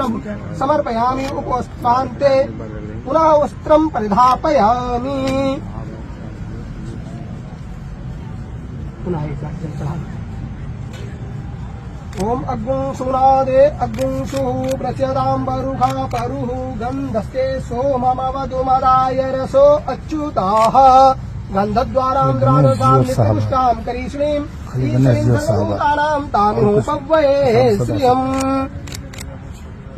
वस्त्रं समर्पयामि उपोष्पान्ते पुनः वस्त्रं परिधापयामि। पुनः एक बार जल चढ़ा। ओम अग्निं नादे अग्निं प्रचदां बरुखा परुः गन्धस्ते सोममवधुमदाय रसो अच्युताः गन्धद्वारां द्रावसां नित्यपुष्टां करीष्णीं ईश्वरीं सर्वभूतानां तामिहोपव्वये श्रियम्।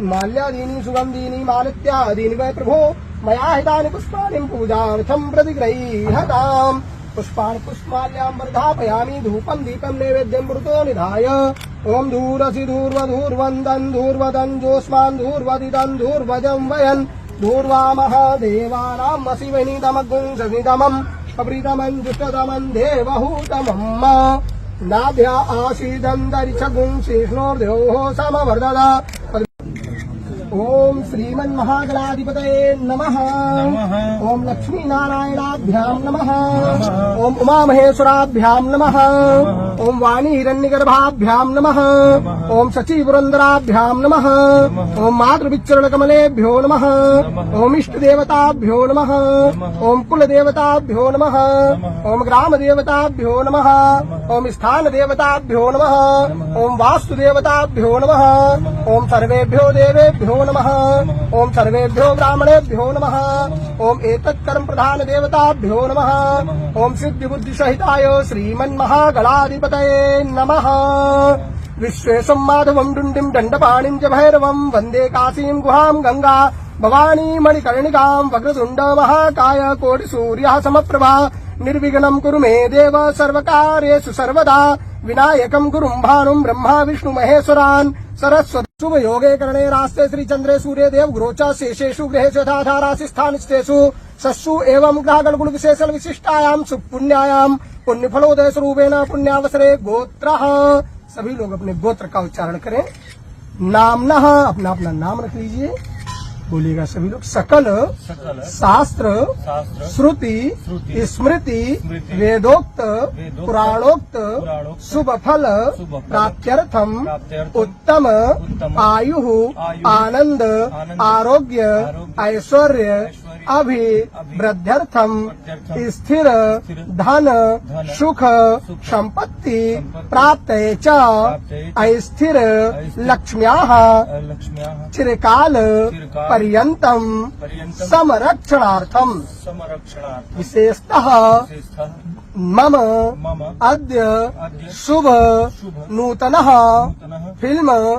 माल्यादीनि सुगन्धीनि मालित्यादीनि वै प्रभो मया हितानि पुष्पाणि पूजार्थं प्रतिगृह्यताम्। पुष्पाणि पुष्पाल्यां वर्धापयामि धूपं दीपं नैवेद्यं मृतो निधाय। ओम धूरसि धूर्वधूर्वन्दन् धूर्वदन् जोष्मान् धूर्वदिदन् धूर्वजं वयन् धूर्वा महादेवानां वसिवनिदमग्गुं सनिदमम् अप्रीतमं दुष्टतमं देवहूतमम् नाभ्या आसीदन्तरिक्षगुं शेष्णोर्द्योः समवर्धदा। ओम श्रीमन्महागणाधिपतये नमः। ओम लक्ष्मी नारायणाभ्यां नमः। ओम उमामहेश्वराभ्यां नमः। ओम वाणी हिरण्यगर्भाभ्यां नमः। ओम शचीपुरन्दराभ्यां नमः। ओम मातृविच्चरणकमलेभ्यो नमः। ओम इष्टदेवताभ्यो नमः। ओम कुलदेवताभ्यो नमः। ओम ग्रामदेवताभ्यो नमः। ओम स्थानदेवताभ्यो नमः। ओम वास्तुदेवताभ्यो नमः। ओम सर्वेभ्यो देवेभ्यो नमः। ओम सर्वेभ्यो ब्राह्मणेभ्यो नमः। ओम एतत्कर्म प्रधान देवताभ्यो नमः। ओम सिद्धि बुद्धि सहिताय श्रीमन्महागणाधिपतये नमः। विश्वेशं माधवं डुण्डिं दण्डपाणिं च भैरवं वन्दे काशीं गुहां गंगा भवानी मणिकर्णिकां वक्रतुण्ड महाकाय कोटिसूर्यः समप्रभा निर्विघ्नं कुरु मे देव सर्वकार्येषु सर्वदा विनायकं गुरुं भानुं ब्रह्मा विष्णु महेश्वरान् सरस्वती। शुभ योगे करणे रास्ते श्री चंद्रे सूर्य देव ग्रोचा शेषेषु ग्रहेषु यथा राशि स्थानेषु सस्सु एवं ग्रहगण गुण विशेष विशिष्टायां सुपुण्यायां पुण्यफलोदय स्वरूपेण पुण्यावसरे गोत्रः। सभी लोग अपने गोत्र का उच्चारण करें। नामनः अपना अपना नाम रख लीजिए, बोलिएगा सभी लोग। सकल शास्त्र श्रुति स्मृति वेदोक्त पुराणोक्त शुभ फल प्राप्त्यर्थम उत्तम आयु आनंद आरोग्य ऐश्वर्य अभिवृद्ध्यर्थम स्थिर धन सुख संपत्ति प्राप्तये च अस्थिर लक्ष्म्याः चिरकाल पर्यंतम समरक्षणार्थम विशेषतः मम अद्य शुभ नूतनः फिल्म